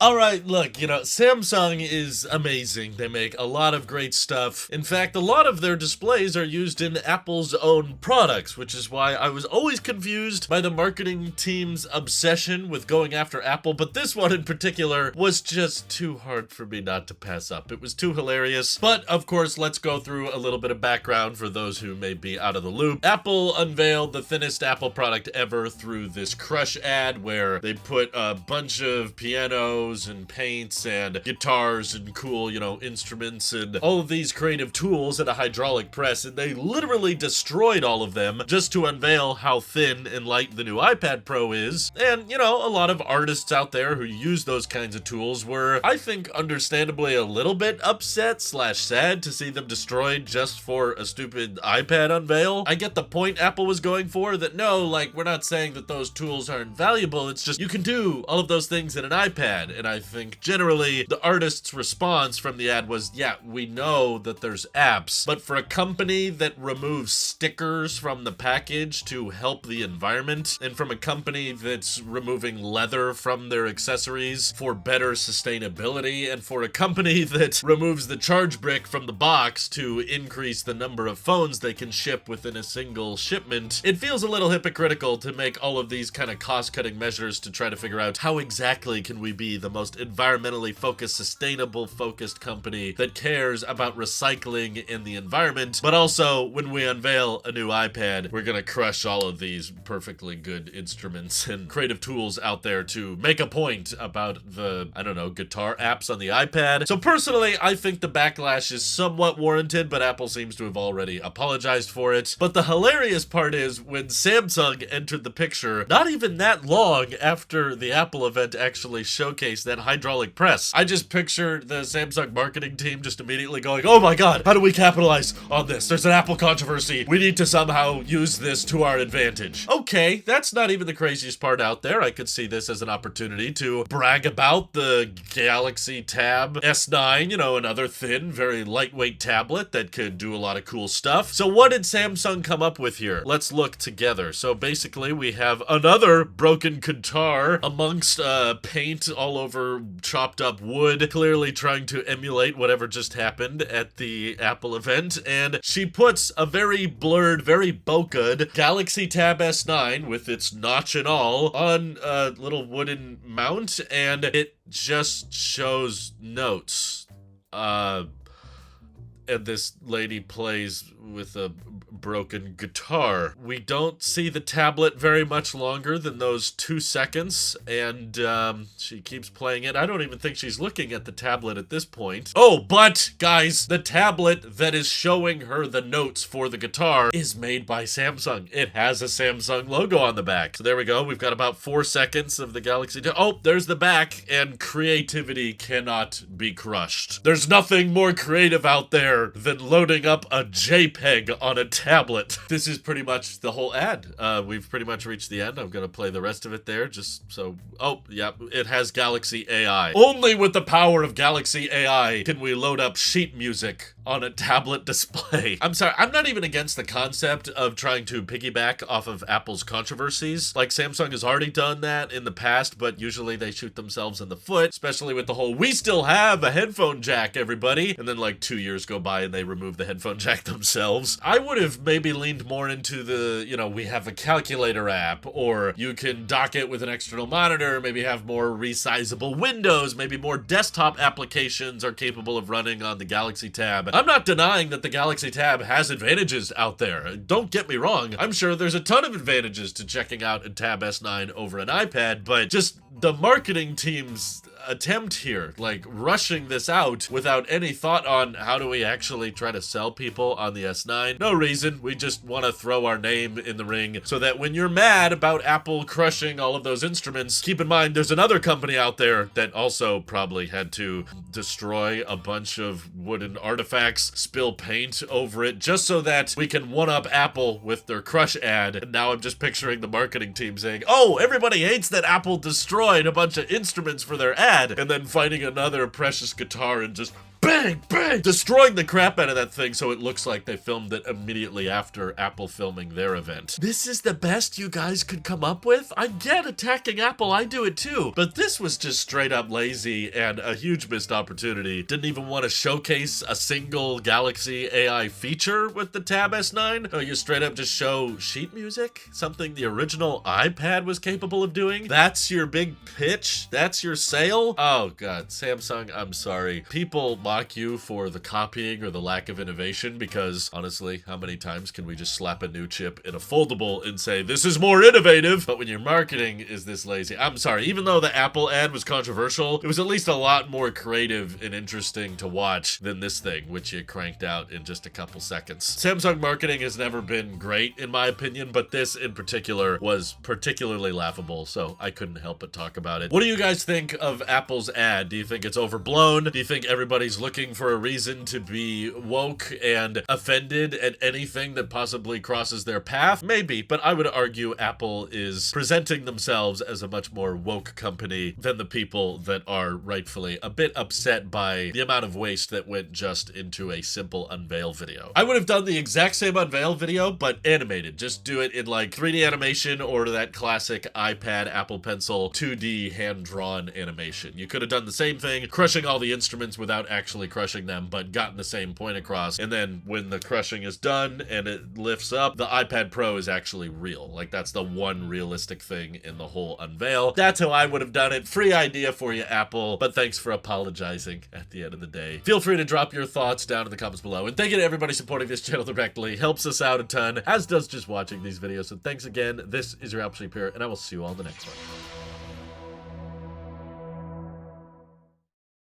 Alright, look, Samsung is amazing. They make a lot of great stuff. In fact, a lot of their displays are used in Apple's own products, which is why I was always confused by the marketing team's obsession with going after Apple, but this one in particular was just too hard for me not to pass up. It was too hilarious. But, of course, let's go through a little bit of background for those who may be out of the loop. Apple unveiled the thinnest Apple product ever through this Crush ad where they put a bunch of pianos and paints and guitars and cool, instruments and all of these creative tools in a hydraulic press, and they literally destroyed all of them just to unveil how thin and light the new iPad Pro is. And, a lot of artists out there who use those kinds of tools were, I think, understandably a little bit upset / sad to see them destroyed just for a stupid iPad unveil. I get the point Apple was going for, that no, we're not saying that those tools aren't valuable, it's just you can do all of those things in an iPad. And I think generally the artist's response from the ad was, yeah, we know that there's apps, but for a company that removes stickers from the package to help the environment, and from a company that's removing leather from their accessories for better sustainability, and for a company that removes the charge brick from the box to increase the number of phones they can ship within a single shipment, it feels a little hypocritical to make all of these kind of cost-cutting measures to try to figure out how exactly can we be the most environmentally focused, sustainable focused company that cares about recycling in the environment, but also when we unveil a new iPad, we're gonna crush all of these perfectly good instruments and creative tools out there to make a point about the, guitar apps on the iPad. So personally, I think the backlash is somewhat warranted, but Apple seems to have already apologized for it. But the hilarious part is when Samsung entered the picture, not even that long after the Apple event actually showcased that hydraulic press. I just pictured the Samsung marketing team just immediately going, oh my god, how do we capitalize on this? There's an Apple controversy. We need to somehow use this to our advantage. Okay, that's not even the craziest part out there. I could see this as an opportunity to brag about the Galaxy Tab S9, another thin, very lightweight tablet that could do a lot of cool stuff. So what did Samsung come up with here? Let's look together. So basically we have another broken guitar amongst paint all over chopped up wood, clearly trying to emulate whatever just happened at the Apple event, and she puts a very blurred, very bokeh Galaxy Tab S9 with its notch and all on a little wooden mount, and it just shows notes. And this lady plays with a broken guitar. We don't see the tablet very much longer than those 2 seconds, and she keeps playing it. I don't even think she's looking at the tablet at this point. Oh, but guys, the tablet that is showing her the notes for the guitar is made by Samsung. It has a Samsung logo on the back. So there we go. We've got about 4 seconds of the Galaxy Tab. Oh, there's the back, and creativity cannot be crushed. There's nothing more creative out there than loading up a JPEG on a tablet. This is pretty much the whole ad. We've pretty much reached the end. I'm gonna play the rest of it there just so... Oh, yeah, it has Galaxy AI. Only with the power of Galaxy AI can we load up sheet music on a tablet display. I'm sorry, I'm not even against the concept of trying to piggyback off of Apple's controversies. Like, Samsung has already done that in the past, but usually they shoot themselves in the foot, especially with the whole, we still have a headphone jack, everybody. And then 2 years go by and they remove the headphone jack themselves. I would have maybe leaned more into the, we have a calculator app, or you can dock it with an external monitor, maybe have more resizable windows, maybe more desktop applications are capable of running on the Galaxy Tab. I'm not denying that the Galaxy Tab has advantages out there. Don't get me wrong. I'm sure there's a ton of advantages to checking out a Tab S9 over an iPad, but just the marketing team's attempt here, rushing this out without any thought on how do we actually try to sell people on the S9. No reason. We just want to throw our name in the ring so that when you're mad about Apple crushing all of those instruments, keep in mind there's another company out there that also probably had to destroy a bunch of wooden artifacts, spill paint over it, just so that we can one-up Apple with their crush ad. And now I'm just picturing the marketing team saying, oh, everybody hates that Apple destroyed a bunch of instruments for their ad, and then finding another precious guitar and just bang, bang, destroying the crap out of that thing so it looks like they filmed it immediately after Apple filming their event. This is the best you guys could come up with? I get attacking Apple, I do it too, but this was just straight up lazy and a huge missed opportunity. Didn't even want to showcase a single Galaxy AI feature with the Tab S9. Oh, you straight up just show sheet music? Something the original iPad was capable of doing? That's your big pitch? That's your sale? Oh god, Samsung, I'm sorry. People mock you for the copying or the lack of innovation because, honestly, how many times can we just slap a new chip in a foldable and say, this is more innovative? But when your marketing is this lazy, I'm sorry, even though the Apple ad was controversial, it was at least a lot more creative and interesting to watch than this thing, which you cranked out in just a couple seconds. Samsung marketing has never been great, in my opinion, but this in particular was particularly laughable, so I couldn't help but talk about it. What do you guys think of Apple's ad? Do you think it's overblown? Do you think everybody's looking for a reason to be woke and offended at anything that possibly crosses their path? Maybe, but I would argue Apple is presenting themselves as a much more woke company than the people that are rightfully a bit upset by the amount of waste that went just into a simple unveil video. I would have done the exact same unveil video, but animated. Just do it in like 3D animation or that classic iPad Apple Pencil 2D hand-drawn animation. You could have done the same thing, crushing all the instruments without actually crushing them, but gotten the same point across. And then when the crushing is done and it lifts up, the iPad Pro is actually real. Like, that's the one realistic thing in the whole unveil. That's how I would have done it. Free idea for you, Apple, but thanks for apologizing at the end of the day. Feel free to drop your thoughts down in the comments below. And thank you to everybody supporting this channel directly. Helps us out a ton, as does just watching these videos. So thanks again. This is your Apple Sheep here, and I will see you all in the next one.